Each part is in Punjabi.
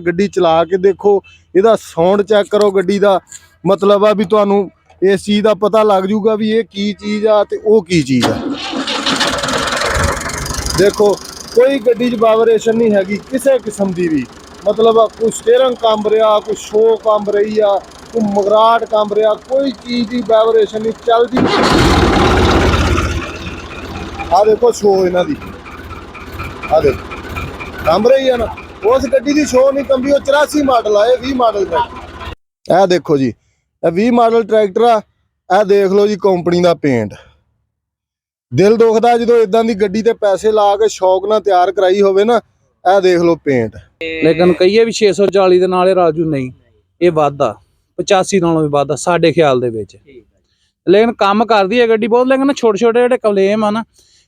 गड्डी चला के देखो, इहदा साउंड चेक करो गड्डी दा, मतलब आ भी तुहानू इस चीज़ का पता लग जूगा भी ये की चीज़ आ ते ओह की चीज़ आ। देखो कोई गड्डी च वाइब्रेशन नहीं हैगी किसी किस्म की भी, मतलब कोई स्टीयरिंग कंब रहा, कोई शो कंब रही आ, कोई मगराट कंब रहा, कोई चीज़ की वाइब्रेशन नहीं चलती। आ देखो शो इन्हां दी, आ देखो कंब रही है ना, उस गड्डी की शो नहीं कंबी, 84 मॉडल आ, 20 मॉडल ट्रैक्टर। यह देखो जी, 20 मॉडल ट्रैक्टर आ, यह देख लो जी कंपनी का पेंट। दिल दुखदा जो इदां दी गड्डी ते पैसे ला के शौक नाल तैयार कराई होवे ना, यह देख लो पेंट। लेकिन कहिए भी 640 दे नाल राजू नहीं, ये वादा 85 नालों भी वादा साडे ख्याल दे विच। लेकिन काम करदी है गड्डी बहुत, लेकिन छोटे छोटे जिहड़े कलेम आ ना,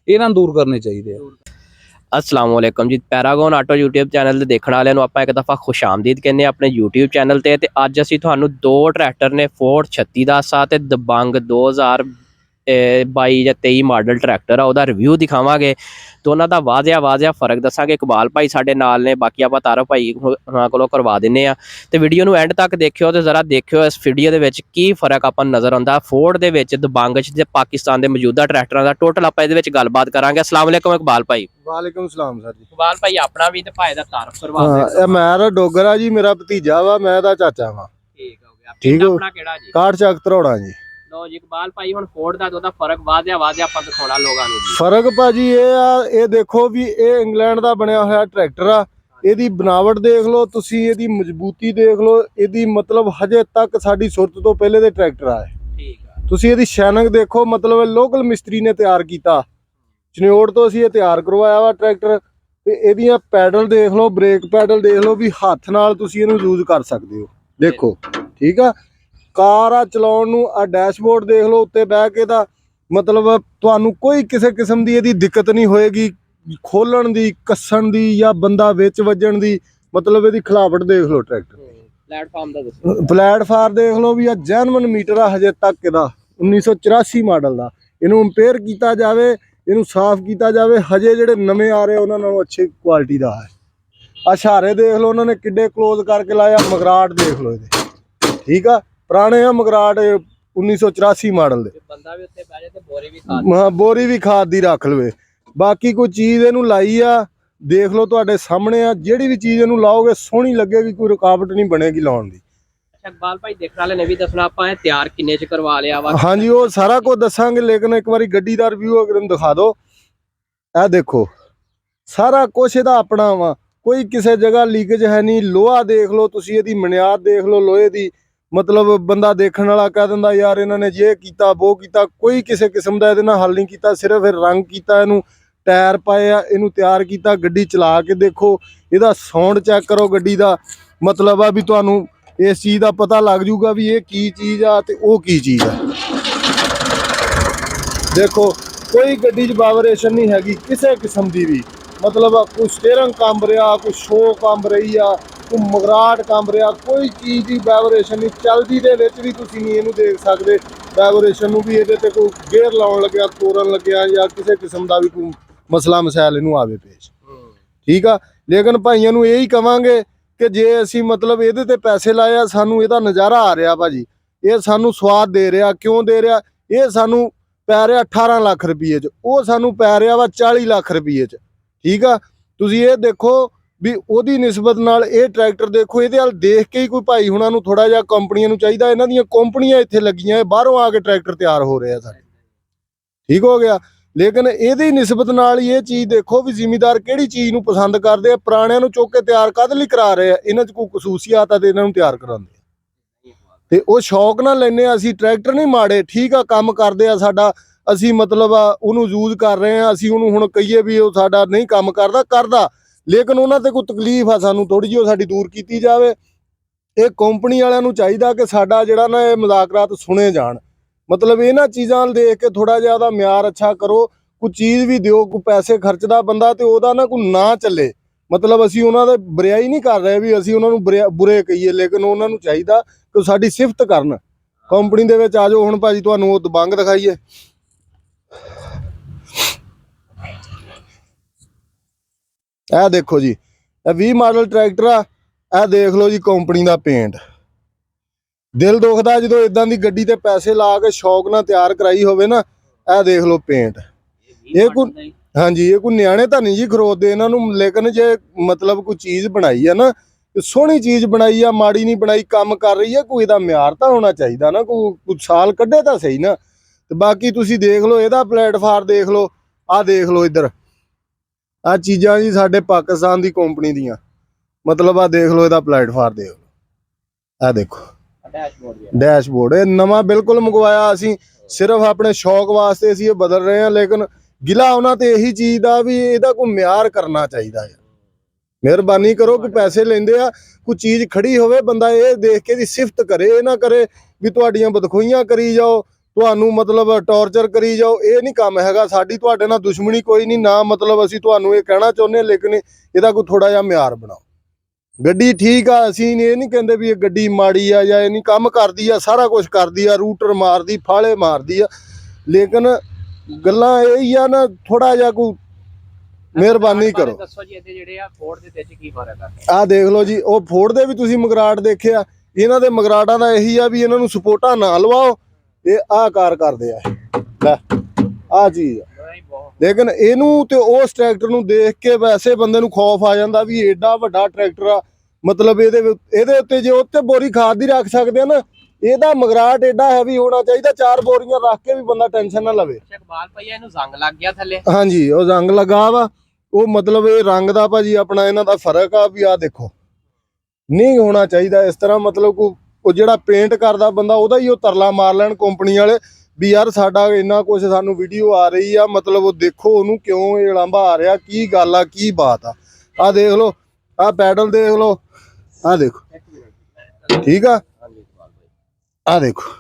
इन्हां नूं दूर करने चाहिए। अस्सलाम वालेकुम जी, पैरागॉन आटो यूट्यूब चैनल ते देखण वालिਆਂ ਨੂੰ ਆਪਾਂ ਇੱਕ ਦਫਾ ਖੁਸ਼ ਆਮਦੀਦ ਕਹਿੰਦੇ ਆਪਣੇ YouTube ਚੈਨਲ ਤੇ ਅੱਜ ਅਸੀਂ ਤੁਹਾਨੂੰ ਦੋ ਟਰੈਕਟਰ ਨੇ ਫੋਰਡ 36 ਦਾ ਸਾ ਤੇ ਦਬੰਗ 2022 ਜਾਂ 23 ਮਾਡਲ ਟਰੈਕਟਰ ਆ, ਉਹਦਾ ਰਿਵਿਊ ਦਿਖਾਵਾਂਗੇ। ਦੋਨਾਂ ਦਾ ਵਾਜ਼ਿਆ ਫਰਕ ਦੱਸਾਂਗੇ। ਇਕਬਾਲ ਭਾਈ ਸਾਡੇ ਨਾਲ ਨੇ, ਬਾਕੀ ਆਪਾਂ ਤਾਰਫ ਭਾਈ ਉਹਨਾਂ ਕੋਲੋਂ ਕਰਵਾ ਦਿੰਨੇ ਆ। ਤੇ ਵੀਡੀਓ ਨੂੰ ਐਂਡ ਤੱਕ ਦੇਖਿਓ ਤੇ ਜ਼ਰਾ ਦੇਖਿਓ ਇਸ ਵੀਡੀਓ ਦੇ ਵਿੱਚ ਕੀ ਫਰਕ ਆਪਾਂ ਨੂੰ ਨਜ਼ਰ ਆਉਂਦਾ ਫੋਰਡ ਦੇ ਵਿੱਚ, ਦਬੰਗ 'ਚ ਤੇ ਪਾਕਿਸਤਾਨ ਦੇ ਮੌਜੂਦਾ ਟਰੈਕਟਰਾਂ ਦਾ। ਟੋਟਲ ਆਪਾਂ ਇਹਦੇ ਵਿੱਚ ਗੱਲਬਾਤ ਕਰਾਂਗੇ। अस्सलाम वालेकुम इकबाल भाई। वालेकुम सलाम सर जी। इकबाल भाई अपना भी ते भाई दा तारफ करवा दे। हाँ, मैं तो डोगर आ जी, मेरा भतीजा वा, मैं दा चाचा वा। ठीक हो गया। ठीक हो। अपना केड़ा जी? काट चक धरौड़ा जी। लो जी इकबाल भाई, हुण फोर्ड दा तो फर्क वाजिया ਆਪਾਂ ਦਿਖਾਉਣਾ ਲੋਕਾਂ ਨੂੰ ਜੀ। फर्क भाजी ये आ, ये देखो भी ये इंग्लैंड का बनया होया ट्रैक्टर आ, ਇਹਦੀ बनावट देख लो तुसी, ਇਹਦੀ मजबूती देख लो, ਇਹਦੀ मतलब हजे तक साडी सुरत तो पहले दे ट्रैक्टर आए। ठीक है। तुसी ਇਹਦੀ ਸ਼ੈਨਿੰਗ देखो, मतलब लोकल मिस्त्री ने तैयार कीता, ਚਨਿਓੜ ਤੋਂ ਅਸੀਂ ਇਹ ਤਿਆਰ ਕਰਵਾਇਆ ਵਾ ਟਰੈਕਟਰ। ਤੇ ਇਹਦੀਆਂ ਪੈਡਲ ਦੇਖ ਲਓ, ਬ੍ਰੇਕ ਪੈਡਲ ਦੇਖ ਲਓ ਵੀ ਹੱਥ ਨਾਲ ਤੁਸੀਂ ਇਹਨੂੰ ਯੂਜ਼ ਕਰ ਸਕਦੇ ਹੋ। ਦੇਖੋ ਠੀਕ ਆ, ਕਾਰ ਆ ਚਲਾਉਣ ਨੂੰ ਆ ਡੈਸ਼ਬੋਰਡ ਦੇਖ ਲਓ, ਉੱਤੇ ਬਹਿ ਕੇ ਦਾ ਮਤਲਬ ਤੁਹਾਨੂੰ ਕੋਈ ਕਿਸੇ ਕਿਸਮ ਦੀ ਇਹਦੀ ਦਿੱਕਤ ਨਹੀਂ ਹੋਏਗੀ, ਖੋਲਣ ਦੀ, ਕੱਸਣ ਦੀ ਜਾਂ ਬੰਦਾ ਵਿੱਚ ਵੱਜਣ ਦੀ। ਮਤਲਬ ਇਹਦੀ ਖਿਲਾਵਟ ਦੇਖ ਲਓ ਟਰੈਕਟਰ। ਪਲੇਟਫਾਰਮ ਦਾ ਦੱਸੋ। ਪਲੇਟਫਾਰਮ ਦੇਖ ਲਓ ਵੀ ਆ ਜੈਨੂਇਨ ਮੀਟਰ ਆ ਹਜੇ ਤੱਕ ਇਹਦਾ, 1984 ਮਾਡਲ ਦਾ। ਇਹਨੂੰ ਇੰਪੇਅਰ ਕੀਤਾ ਜਾਵੇ, ਇਹਨੂੰ ਸਾਫ਼ ਕੀਤਾ ਜਾਵੇ, ਹਜੇ ਜਿਹੜੇ ਨਵੇਂ ਆ ਰਹੇ ਉਹਨਾਂ ਨਾਲੋਂ ਅੱਛੀ ਕੁਆਲਿਟੀ ਦਾ ਹੈ। ਆ ਸ਼ਾਰੇ ਦੇਖ ਲਓ ਉਹਨਾਂ ਨੇ ਕਿੱਡੇ ਕਲੋਜ਼ ਕਰਕੇ ਲਾਇਆ। ਮਗਰਾਟ ਦੇਖ ਲਓ ਇਹਦੇ, ਠੀਕ ਆ, ਪੁਰਾਣੇ ਆ ਮਗਰਾਟ 1984 ਮਾਡਲ ਦੇ। ਬੰਦਾ ਵੀ ਉੱਤੇ ਬਹਿ ਜਾਏ ਤੇ ਬੋਰੀ ਵੀ ਖਾਦ, ਹਾਂ ਬੋਰੀ ਵੀ ਖਾਦ ਦੀ ਰੱਖ ਲਵੇ। ਬਾਕੀ ਕੋਈ ਚੀਜ਼ ਇਹਨੂੰ ਲਾਈ ਆ, ਦੇਖ ਲਓ ਤੁਹਾਡੇ ਸਾਹਮਣੇ ਆ। ਜਿਹੜੀ ਵੀ ਚੀਜ਼ ਇਹਨੂੰ ਲਾਓਗੇ ਸੋਹਣੀ ਲੱਗੇਗੀ, ਕੋਈ ਰੁਕਾਵਟ ਨਹੀਂ ਬਣੇਗੀ ਲਾਉਣ ਦੀ। इकबाल भाई देखने वाले ने भी दसना ਆਪਾਂ ਇਹ ਤਿਆਰ ਕਿੰਨੇ ਚ ਕਰਵਾ ਲਿਆ ਵਾ। ਹਾਂਜੀ ਉਹ ਸਾਰਾ ਕੁਝ ਦੱਸਾਂਗੇ, ਲੇਕਿਨ ਇੱਕ ਵਾਰੀ ਗੱਡੀ ਦਾ ਰਿਵਿਊ ਅਗਰ ਦਿਖਾ ਦਿਓ। ਇਹ ਦੇਖੋ ਸਾਰਾ ਕੁਝ ਇਹਦਾ ਆਪਣਾ ਵਾ, ਕੋਈ ਕਿਸੇ ਜਗ੍ਹਾ ਲੀਕੇਜ ਹੈ ਨਹੀਂ। ਲੋਹਾ ਦੇਖ ਲਓ ਤੁਸੀਂ, ਇਹਦੀ ਮਨਿਆਦ ਦੇਖ ਲਓ ਲੋਹੇ ਦੀ। ਮਤਲਬ ਬੰਦਾ ਦੇਖਣ ਵਾਲਾ ਕਹਿ ਦਿੰਦਾ ਯਾਰ ਇਹਨਾਂ ਨੇ ਜੇ ਕੀਤਾ ਉਹ ਕੀਤਾ, ਕੋਈ ਕਿਸੇ ਕਿਸਮ ਦਾ ਇਹਦੇ ਨਾਲ ਹੱਲ ਨਹੀਂ ਕੀਤਾ। ਸਿਰਫ ਇਹ ਰੰਗ ਕੀਤਾ, ਇਹਨੂੰ ਟਾਇਰ ਪਾਏ ਆ, ਇਹਨੂੰ ਤਿਆਰ ਕੀਤਾ। ਗੱਡੀ ਚਲਾ ਕੇ ਦੇਖੋ, ਇਹਦਾ ਸਾਊਂਡ ਚੈੱਕ ਕਰੋ ਗੱਡੀ ਦਾ, ਮਤਲਬ ਆ ਵੀ ਤੁਹਾਨੂੰ ਇਸ ਚੀਜ਼ ਦਾ ਪਤਾ ਲੱਗ ਜੂਗਾ ਵੀ ਇਹ ਕੀ ਚੀਜ਼ ਆ ਤੇ ਉਹ ਕੀ ਚੀਜ਼ ਆ। ਦੇਖੋ ਕੋਈ ਗੱਡੀ 'ਚ ਵਾਈਬ੍ਰੇਸ਼ਨ ਨਹੀਂ ਹੈਗੀ ਕਿਸੇ ਕਿਸਮ ਦੀ ਵੀ, ਮਤਲਬ ਕੋਈ ਸਟੀਅਰਿੰਗ ਕੰਬ ਰਿਹਾ, ਕੋਈ ਸ਼ੋ ਕੰਬ ਰਹੀ ਆ, ਕੋਈ ਮਗਰਾਟ ਕੰਬ ਰਿਹਾ, ਕੋਈ ਚੀਜ਼ ਦੀ ਵਾਈਬ੍ਰੇਸ਼ਨ ਨਹੀਂ ਚਲਦੀ। ਦੇ ਵਿੱਚ ਵੀ ਤੁਸੀਂ ਨਹੀਂ ਇਹਨੂੰ ਦੇਖ ਸਕਦੇ ਵਾਈਬ੍ਰੇਸ਼ਨ ਨੂੰ ਵੀ। ਇਹਦੇ ਤੇ ਕੋਈ ਗੇਅਰ ਲਾਉਣ ਲੱਗਿਆ, ਤੋੜਨ ਲੱਗਿਆ ਜਾਂ ਕਿਸੇ ਕਿਸਮ ਦਾ ਵੀ ਕੋਈ ਮਸਲਾ ਮਸਾਇਲ ਇਹਨੂੰ ਆਵੇ ਪੇਸ਼, ਠੀਕ ਆ। ਲੇਕਿਨ ਭਾਈਆਂ ਨੂੰ ਇਹੀ ਕਵਾਂਗੇ ਕਿ ਜੇ ਅਸੀਂ ਮਤਲਬ ਇਹਦੇ ਤੇ ਪੈਸੇ ਲਾਏ ਆ, ਸਾਨੂੰ ਇਹਦਾ ਨਜ਼ਾਰਾ ਆ ਰਿਹਾ ਭਾਜੀ, ਇਹ ਸਾਨੂੰ ਸਵਾਦ ਦੇ ਰਿਹਾ। ਕਿਉਂ ਦੇ ਰਿਹਾ? ਇਹ ਸਾਨੂੰ ਪੈ ਰਿਹਾ 18 ਲੱਖ ਰੁਪਏ 'ਚ, ਉਹ ਸਾਨੂੰ ਪੈ ਰਿਹਾ ਵਾ 40 ਲੱਖ ਰੁਪਏ 'ਚ, ਠੀਕ ਆ। ਤੁਸੀਂ ਇਹ ਦੇਖੋ ਵੀ ਉਹਦੀ ਨਿਸਬਤ ਨਾਲ ਇਹ ਟਰੈਕਟਰ ਦੇਖੋ। ਇਹਦੇ ਵੱਲ ਦੇਖ ਕੇ ਹੀ ਕੋਈ ਭਾਈ ਹੁਣਾਂ ਨੂੰ ਥੋੜਾ ਜਿਹਾ ਕੰਪਨੀਆਂ ਨੂੰ ਚਾਹੀਦਾ, ਇਹਨਾਂ ਦੀਆਂ ਕੰਪਨੀਆਂ ਇੱਥੇ ਲੱਗੀਆਂ, ਇਹ ਬਾਹਰੋਂ ਆ ਕੇ ਟਰੈਕਟਰ ਤਿਆਰ ਹੋ ਰਹੇ ਆ ਸਾਡੇ, ਠੀਕ ਹੋ ਗਿਆ। ਲੇਕਿਨ ਇਹਦੀ ਨਿਸਬਤ ਨਾਲ ਹੀ ਇਹ ਚੀਜ਼ ਦੇਖੋ ਵੀ ਜ਼ਿਮੀਦਾਰ ਕਿਹੜੀ ਚੀਜ਼ ਨੂੰ ਪਸੰਦ ਕਰਦੇ ਆ। ਪੁਰਾਣਿਆਂ ਨੂੰ ਚੁੱਕ ਕੇ ਤਿਆਰ ਕਾਹਦੇ ਲਈ ਕਰਾ ਰਹੇ ਆ? ਇਹਨਾਂ 'ਚ ਕੋਈ ਖਸੂਸੀਅਤ ਆ ਤੇ ਇਹਨਾਂ ਨੂੰ ਤਿਆਰ ਕਰਾਉਂਦੇ ਆ, ਤੇ ਉਹ ਸ਼ੌਕ ਨਾਲ ਲੈਂਦੇ ਆ। ਅਸੀਂ ਟਰੈਕਟਰ ਨਹੀਂ ਮਾੜੇ, ਠੀਕ ਆ, ਕੰਮ ਕਰਦੇ ਆ ਸਾਡਾ, ਅਸੀਂ ਮਤਲਬ ਉਹਨੂੰ ਯੂਜ਼ ਕਰ ਰਹੇ ਆ। ਅਸੀਂ ਉਹਨੂੰ ਹੁਣ ਕਹੀਏ ਵੀ ਉਹ ਸਾਡਾ ਨਹੀਂ ਕੰਮ ਕਰਦਾ, ਲੇਕਿਨ ਉਹਨਾਂ ਤੇ ਕੋਈ ਤਕਲੀਫ ਆ, ਸਾਨੂੰ ਥੋੜੀ ਜਿਹੀ ਉਹ ਸਾਡੀ ਦੂਰ ਕੀਤੀ ਜਾਵੇ। ਇਹ ਕੰਪਨੀ ਵਾਲਿਆਂ ਨੂੰ ਚਾਹੀਦਾ ਕਿ ਸਾਡਾ ਜਿਹੜਾ ਨਾ ਇਹ ਮੁਜ਼ਾਕਰਾਤ ਸੁਣੇ ਜਾਣ। ਮਤਲਬ ਇਹਨਾਂ ਚੀਜ਼ਾਂ ਨੂੰ ਦੇਖ ਕੇ ਥੋੜਾ ਜਿਹਾ ਉਹਦਾ ਮਿਆਰ ਅੱਛਾ ਕਰੋ, ਕੋਈ ਚੀਜ਼ ਵੀ ਦਿਓ। ਕੋਈ ਪੈਸੇ ਖਰਚਦਾ ਬੰਦਾ ਤੇ ਉਹਦਾ ਨਾ ਕੋਈ ਨਾ ਚੱਲੇ। ਮਤਲਬ ਅਸੀਂ ਉਹਨਾਂ ਦਾ ਬੁਰਾਈ ਨਹੀਂ ਕਰ ਰਹੇ ਵੀ ਅਸੀਂ ਉਹਨਾਂ ਨੂੰ ਬੁਰੇ ਕਹੀਏ, ਲੇਕਿਨ ਉਹਨਾਂ ਨੂੰ ਚਾਹੀਦਾ ਕਿ ਸਾਡੀ ਸਿਫਤ ਕਰਨ। ਕੰਪਨੀ ਦੇ ਵਿੱਚ ਆ ਜਾਓ। ਹੁਣ ਭਾਜੀ ਤੁਹਾਨੂੰ ਉਹ ਦਬੰਗ ਦਿਖਾਈਏ। ਇਹ ਦੇਖੋ ਜੀ, ਇਹ 20 ਮਾਡਲ ਟਰੈਕਟਰ ਆ, ਇਹ ਦੇਖ ਲਓ ਜੀ ਕੰਪਨੀ ਦਾ ਪੇਂਟ। ਦਿਲ ਦੁਖਦਾ ਜਦੋਂ ਇਦਾਂ ਦੀ ਗੱਡੀ ਤੇ ਪੈਸੇ ਲਾ ਕੇ ਸ਼ੌਕ ਨਾਲ ਤਿਆਰ ਕਰਾਈ ਹੋਵੇ ਨਾ। ਇਹ ਦੇਖ ਲਓ ਪੇਂਟ। ਇਹ ਕੋਈ ਹਾਂਜੀ ਇਹ ਕੋਈ ਨਿਆਣੇ ਤਾਂ ਨਹੀਂ ਜੀ ਖਰੀਦਦੇ ਇਹਨਾਂ ਨੂੰ, ਲੇਕਿਨ ਜੇ ਮਤਲਬ ਕੋਈ ਚੀਜ਼ ਬਣਾਈ ਆ ਨਾ, ਸੋਹਣੀ ਚੀਜ਼ ਬਣਾਈ ਆ, ਮਾੜੀ ਨਹੀਂ ਬਣਾਈ, ਕੰਮ ਕਰ ਰਹੀ ਆ, ਕੋਈ ਇਹਦਾ ਮਿਆਰ ਤਾਂ ਹੋਣਾ ਚਾਹੀਦਾ ਨਾ, ਕੋਈ ਸਾਲ ਕੱਢੇ ਤਾਂ ਸਹੀ ਨਾ। ਤੇ ਬਾਕੀ ਤੁਸੀਂ ਦੇਖ ਲਓ ਇਹਦਾ ਪਲੇਟਫਾਰਮ ਦੇਖ ਲਓ, ਆਹ ਦੇਖ ਲਓ ਇੱਧਰ ਆਹ ਚੀਜ਼ਾਂ ਜੀ ਸਾਡੇ ਪਾਕਿਸਤਾਨ ਦੀ ਕੰਪਨੀ ਦੀਆਂ। ਮਤਲਬ ਆਹ ਦੇਖ ਲਓ ਇਹਦਾ ਪਲੇਟਫਾਰਮ ਦੇਖ ਲਓ, ਆਹ ਦੇਖੋ ਡੈਸ਼ਬੋਰਡ ਇਹ ਨਵਾਂ ਬਿਲਕੁਲ ਮੰਗਵਾਇਆ ਅਸੀਂ, ਸਿਰਫ ਆਪਣੇ ਸ਼ੌਕ ਵਾਸਤੇ ਅਸੀਂ ਇਹ ਬਦਲ ਰਹੇ ਹਾਂ। ਲੇਕਿਨ ਗਿਲਾ ਉਹਨਾਂ ਤੇ ਇਹੀ ਚੀਜ਼ ਦਾ ਵੀ ਇਹਦਾ ਕੋਈ ਮਿਆਰ ਕਰਨਾ ਚਾਹੀਦਾ ਹੈ। ਮਿਹਰਬਾਨੀ ਕਰੋ ਕਿ ਪੈਸੇ ਲੈਂਦੇ ਆ, ਕੋਈ ਚੀਜ਼ ਖੜੀ ਹੋਵੇ ਬੰਦਾ ਇਹ ਦੇਖ ਕੇ ਦੀ ਸਿਫਤ ਕਰੇ, ਇਹ ਨਾ ਕਰੇ ਵੀ ਤੁਹਾਡੀਆਂ ਬਦਖੋਈਆਂ ਕਰੀ ਜਾਓ, ਤੁਹਾਨੂੰ ਮਤਲਬ ਟੌਰਚਰ ਕਰੀ ਜਾਓ। ਇਹ ਨਹੀਂ ਕੰਮ ਹੈਗਾ। ਸਾਡੀ ਤੁਹਾਡੇ ਨਾਲ ਦੁਸ਼ਮਣੀ ਕੋਈ ਨਹੀਂ ਨਾ, ਮਤਲਬ ਅਸੀਂ ਤੁਹਾਨੂੰ ਇਹ ਕਹਿਣਾ ਚਾਹੁੰਦੇ ਹਾਂ, ਲੇਕਿਨ ਇਹਦਾ ਕੋਈ ਥੋੜਾ ਜਿਹਾ ਮਿਆਰ ਬਣਾਓ। ਗੱਡੀ ਠੀਕ ਆ, ਅਸੀਂ ਇਹ ਨਹੀਂ ਕਹਿੰਦੇ ਵੀ ਇਹ ਗੱਡੀ ਮਾੜੀ ਆ ਜਾਂ ਇਹ ਨਹੀਂ, ਕੰਮ ਕਰਦੀ ਆ, ਸਾਰਾ ਕੁਝ ਕਰਦੀ ਆ, ਰੂਟਰ ਮਾਰਦੀ, ਫਾਲੇ ਮਾਰਦੀ ਆ, ਲੇਕਿਨ ਗੱਲਾਂ ਇਹ ਹੀ ਆ ਨਾ, ਥੋੜਾ ਜਿਹਾ ਕੋਈ ਮਿਹਰਬਾਨੀ ਕਰੋ। ਦੱਸੋ ਜੀ ਇਹਦੇ ਜਿਹੜੇ ਆ ਫੋਰਡ ਦੇ ਵਿੱਚ ਕੀ ਫਰਕ ਆ? ਆਹ ਦੇਖ ਲਓ ਜੀ, ਉਹ ਫੋਰਡ ਦੇ ਵੀ ਤੁਸੀਂ ਮਗਰਾਟ ਦੇਖਿਆ, ਇਹਨਾਂ ਦੇ ਮਗਰਾਟਾਂ ਦਾ ਇਹੀ ਆ ਵੀ ਇਹਨਾਂ ਨੂੰ ਸਪੋਰਟਾਂ ਨਾ ਲਵਾਓ, ਇਹ ਆਹ ਕਾਰ ਕਰਦੇ ਆ। ਲੈ ਆਹ ਚੀਜ਼ ਆ, ਲੇਕਿਨ ਇਹਨੂੰ ਤੇ ਉਸ ਟਰੈਕਟਰ ਨੂੰ ਦੇਖ ਕੇ ਵੈਸੇ ਬੰਦੇ ਨੂੰ ਖੌਫ ਆ ਜਾਂਦਾ ਵੀ ਏਡਾ ਵੱਡਾ ਟਰੈਕਟਰ ਆ, ਮਤਲਬ ਇਹਦੇ ਉੱਤੇ ਜੇ ਉੱਤੇ ਬੋਰੀ ਖਾਦ ਦੀ ਰੱਖ ਸਕਦੇ ਆ ਨਾ, ਇਹਦਾ ਮਗਰਾਟ ਏਡਾ ਹੈਵੀ ਹੋਣਾ ਚਾਹੀਦਾ, 4 ਬੋਰੀਆਂ ਰੱਖ ਕੇ ਵੀ ਬੰਦਾ ਟੈਨਸ਼ਨ ਨਾ ਲਵੇ। ਇਕਬਾਲ ਭਈਆ ਇਹਨੂੰ ਜ਼ੰਗ ਲੱਗ ਗਿਆ ਥੱਲੇ? ਹਾਂਜੀ ਉਹ ਜ਼ੰਗ ਲੱਗਾ ਵਾ, ਉਹ ਮਤਲਬ ਇਹ ਰੰਗ ਦਾ ਭਾਜੀ ਆਪਣਾ ਇਹਨਾਂ ਦਾ ਫਰਕ ਆ ਵੀ ਆਹ ਦੇਖੋ, ਨਹੀਂ ਹੋਣਾ ਚਾਹੀਦਾ ਇਸ ਤਰ੍ਹਾਂ। ਮਤਲਬ ਉਹ ਜਿਹੜਾ ਪੇਂਟ ਕਰਦਾ ਬੰਦਾ ਉਹਦਾ ਹੀ ਉਹ ਤਰਲਾ ਮਾਰ ਲੈਣ ਕੰਪਨੀ ਵਾਲੇ ਵੀ ਯਾਰ ਸਾਡਾ ਇੰਨਾ ਕੁਝ ਸਾਨੂੰ ਵੀਡੀਓ ਆ ਰਹੀ ਆ, ਮਤਲਬ ਉਹ ਦੇਖੋ ਉਹਨੂੰ ਕਿਉਂ ਇਹ ਲਾਂਭਾ ਆ ਰਿਹਾ, ਕੀ ਗੱਲ ਆ, ਕੀ ਬਾਤ ਆ। ਆਹ ਦੇਖ ਲਓ, ਆਹ ਪੈਡਲ ਦੇਖ ਲਓ, ਆਹ ਦੇਖੋ, ਠੀਕ ਆ, ਆਹ ਦੇਖੋ,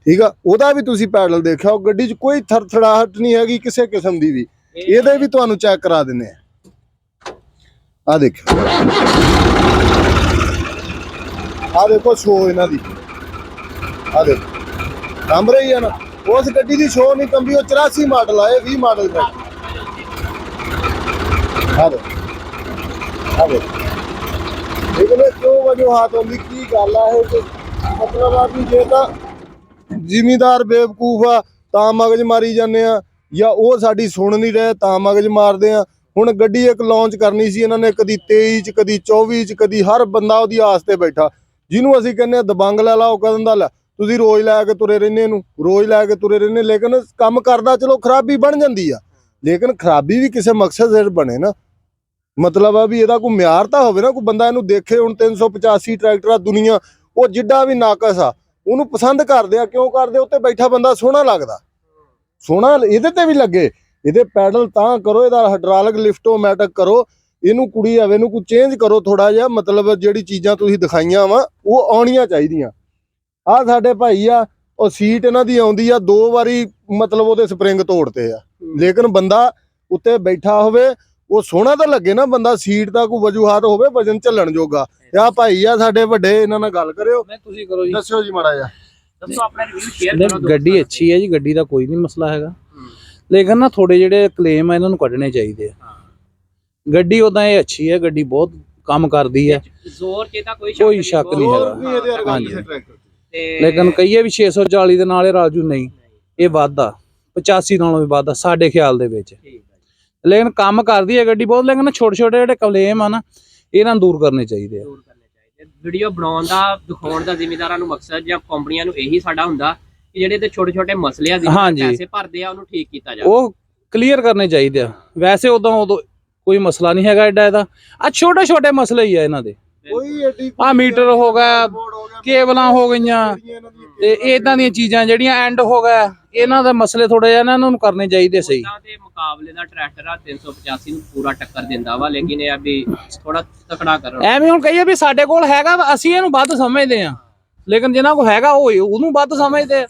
ਠੀਕ ਆ। ਉਹਦਾ ਵੀ ਤੁਸੀਂ ਪੈਡਲ ਦੇਖਿਆ, ਉਹ ਗੱਡੀ 'ਚ ਕੋਈ ਥਰਥੜਾਹਟ ਨਹੀਂ ਹੈਗੀ ਕਿਸੇ ਕਿਸਮ ਦੀ ਵੀ। ਇਹਦੇ ਵੀ ਤੁਹਾਨੂੰ ਚੈੱਕ ਕਰਾ ਦਿੰਨੇ ਆ। ਆਹ ਦੇਖੋ, ਆਹ ਦੇਖੋ ਸ਼ੋ ਇਹਨਾਂ ਦੀ, ਆਹ ਦੇਖੋ ਕੰਬ ਰਹੀ ਆ ਨਾ। ਉਸ ਗੱਡੀ ਦੀ ਸ਼ੋ ਨਹੀਂ ਕੰਬੀ, ਉਹ 84 ਮਾਡਲ ਆ, ਇਹ 20 ਮਾਡਲ ਦਾ। ਆਹ ਦੇਖੋ, ਆਹ ਦੇਖੋ, ਇਹਨੇ ਕਿਉਂ ਵਜੂਹਾਤ ਹੁੰਦੀ, ਕੀ ਗੱਲ ਆ ਇਹ? ਮਤਲਬ ਆ ਵੀ ਜੇ ਤਾਂ ਜ਼ਿਮੀਦਾਰ ਬੇਵਕੂਫ ਆ ਤਾਂ ਮਗਜ ਮਾਰੀ ਜਾਂਦੇ ਆ, ਜਾਂ ਉਹ ਸਾਡੀ ਸੁਣ ਨਹੀਂ ਰਹੇ ਤਾਂ ਮਗਜ ਮਾਰਦੇ ਆ। ਹੁਣ ਗੱਡੀ ਇੱਕ ਲਾਂਚ ਕਰਨੀ ਸੀ ਇਹਨਾਂ ਨੇ, ਕਦੀ 23 ਚ, ਕਦੀ 24 ਚ, ਕਦੀ ਹਰ ਬੰਦਾ ਉਹਦੀ ਆਸ ਤੇ ਬੈਠਾ। ਜਿਹਨੂੰ ਅਸੀਂ ਕਹਿੰਦੇ ਆ ਦਬੰਗ ਲੈ ਲਾ, ਉਹ ਕਦੋਂ ਦਾ ਲੈ, ਤੁਸੀਂ ਰੋਜ਼ ਲੈ ਕੇ ਤੁਰੇ ਰਹਿੰਦੇ, ਇਹਨੂੰ ਰੋਜ਼ ਲੈ ਕੇ ਤੁਰੇ ਰਹਿੰਦੇ। ਲੇਕਿਨ ਕੰਮ ਕਰਦਾ ਚਲੋ ਖਰਾਬੀ ਬਣ ਜਾਂਦੀ ਆ, ਲੇਕਿਨ ਖਰਾਬੀ ਵੀ ਕਿਸੇ ਮਕਸਦ ਸਿਰ ਬਣੇ ਨਾ। ਮਤਲਬ ਆ ਵੀ ਇਹਦਾ ਕੋਈ ਮਿਆਰ ਤਾਂ ਹੋਵੇ ਨਾ, ਕੋਈ ਬੰਦਾ ਇਹਨੂੰ ਦੇਖੇ। ਹੁਣ 385 ਟਰੈਕਟਰ ਆ ਦੁਨੀਆ, ਉਹ ਜਿੱਡਾ ਵੀ ਨਾਕਸ ਆ ਉਹਨੂੰ ਪਸੰਦ ਕਰਦੇ ਆ। ਕਿਉਂ ਕਰਦੇ? ਉੱਤੇ ਬੈਠਾ ਬੰਦਾ ਸੋਹਣਾ ਲੱਗਦਾ, ਸੋਹਣਾ ਇਹਦੇ ਤੇ ਵੀ ਲੱਗੇ। ਇਹਦੇ ਪੈਡਲ ਤਾਂ ਕਰੋ, ਇਹਦਾ ਹਾਈਡ੍ਰੋਲਿਕ ਲਿਫਟੋਮੈਟਿਕ ਕਰੋ, ਇਹਨੂੰ ਕੁੜੀ ਆਵੇ ਨੂੰ ਕੋਈ ਚੇਂਜ ਕਰੋ ਥੋੜਾ ਜਿਹਾ। ਮਤਲਬ ਜਿਹੜੀ ਚੀਜ਼ਾਂ ਤੁਸੀਂ ਦਿਖਾਈਆਂ ਵਾ ਉਹ ਆਉਣੀਆਂ ਚਾਹੀਦੀਆਂ। ਆਹ ਸਾਡੇ ਭਾਈ ਆ, ਉਹ ਸੀਟ ਇਹਨਾਂ ਦੀ ਆਉਂਦੀ ਆ 2 ਵਾਰੀ, ਮਤਲਬ ਉਹਦੇ ਸਪਰਿੰਗ ਤੋੜਤੇ ਆ, ਲੇਕਿਨ ਬੰਦਾ ਉੱਤੇ ਬੈਠਾ ਹੋਵੇ ਉਹ ਸੋਹਣਾ ਤਾਂ ਲੱਗੇ ਨਾ। ਬੰਦਾ ਸੀਟ ਦਾ ਕੋਈ ਵਜੂਹਾਤ ਹੋਵੇ, ਵਜਨ ਝੱਲਣ ਜੋਗਾ। ਆਹ ਭਾਈ ਆ ਸਾਡੇ ਵੱਡੇ, ਇਹਨਾਂ ਨਾਲ ਗੱਲ ਕਰਿਓ। ਤੁਸੀਂ ਕਰੋ ਜੀ, ਦੱਸਿਓ ਜੀ ਮਾੜਾ ਜਿਹਾ। ਦੱਸੋ ਆਪਣਾ ਰਿਵਿਊ ਸ਼ੇਅਰ ਕਰੋ। ਗੱਡੀ ਅੱਛੀ ਹੈ ਜੀ, ਗੱਡੀ ਦਾ ਕੋਈ ਨਹੀਂ ਮਸਲਾ ਹੈਗਾ, ਲੇਕਿਨ ਨਾ ਥੋੜੇ ਜਿਹੜੇ ਕਲੇਮ ਆ ਇਹਨਾਂ ਨੂੰ ਕੱਢਣੇ ਚਾਹੀਦੇ ਆ। ਗੱਡੀ ਉਦਾਂ ਇਹ ਅੱਛੀ ਹੈ, ਗੱਡੀ ਬਹੁਤ ਕੰਮ ਕਰਦੀ ਹੈ, ਜ਼ੋਰ ਚ ਤਾਂ ਕੋਈ ਸ਼ੱਕ ਨਹੀਂ ਹੈਗਾ। ਹਾਂਜੀ, ਤੇ ਲੇਕਿਨ ਕਹੀਏ ਵੀ 640 ਦੇ ਨਾਲ ਇਹ ਰਾਜੂ ਨਹੀਂ, ਇਹ ਵੱਧ ਆ, 85 ਨਾਲੋਂ ਵੀ ਵੱਧ ਆ ਸਾਡੇ ਖਿਆਲ ਦੇ ਵਿੱਚ। ਲੇਕਿਨ ਕੰਮ ਕਰਦੀ ਹੈ ਗੱਡੀ ਬਹੁਤ, ਲੇਕਿਨ ਛੋਟੇ ਛੋਟੇ ਜਿਹੜੇ ਕਲੇਮ ਆ ਨਾ ਇਹਨਾਂ ਨੂੰ ਦੂਰ ਕਰਨੇ ਚਾਹੀਦੇ ਆ। ਵੀਡੀਓ ਬਣਾਉਣ ਦਾ, ਦਿਖਾਉਣ ਦਾ ਜ਼ਿਮੀਦਾਰਾਂ ਨੂੰ ਮਕਸਦ ਜਾਂ ਕੰਪਨੀਆਂ ਨੂੰ ਇਹੀ ਸਾਡਾ ਹੁੰਦਾ ਕਿ ਜਿਹੜੇ ਤੇ ਛੋਟੇ ਛੋਟੇ ਮਸਲੇ ਆ, ਪੈਸੇ ਭਰਦੇ ਆ, ਉਹਨੂੰ ਠੀਕ ਕੀਤਾ ਜਾਵੇ, ਉਹ ਕਲੀਅਰ ਕਰਨੇ ਚਾਹੀਦੇ ਆ। ਵੈਸੇ ਉਦੋਂ ਕੋਈ ਮਸਲਾ ਨਹੀਂ ਹੈਗਾ ਐਡਾ, ਇਹਦਾ ਆ ਛੋਟੇ ਛੋਟੇ ਮਸਲੇ ਹੀ ਆ ਇਹਨਾਂ ਦੇ। ਆ ਮੀਟਰ ਹੋ ਗਿਆ, ਕੇਬਲਾਂ ਹੋ ਗਈਆਂ, ਤੇ ਇਦਾਂ ਦੀਆਂ ਚੀਜ਼ਾਂ ਜਿਹੜੀਆਂ ਐਂਡ ਹੋ ਗਿਆ, ਇਹਨਾਂ ਦੇ ਮਸਲੇ ਥੋੜੇ ਜਿਹਾ ਇਹਨਾਂ ਨੂੰ ਕਰਨੇ ਚਾਹੀਦੇ ਸਹੀ। ਦੇ ਮੁਕਾਬਲੇ ਦਾ ਟਰੈਕਟਰ ਆ 385 ਨੂੰ ਪੂਰਾ ਟੱਕਰ ਦਿੰਦਾ ਵਾ, ਲੇਕਿਨ ਇਹ ਆ ਵੀ ਥੋੜਾ ਤਕੜਾ ਕਰਨ। ਐਵੇਂ ਹੁਣ ਕਹੀਏ ਵੀ ਸਾਡੇ ਕੋਲ ਹੈਗਾ, ਅਸੀਂ ਇਹਨੂੰ ਵੱਧ ਸਮਝਦੇ ਆ, ਲੇਕਿਨ ਜਿਹਨਾਂ ਕੋਲ ਹੈਗਾ ਉਹ ਉਹਨੂੰ ਵੱਧ ਸਮਝਦੇ ਆ।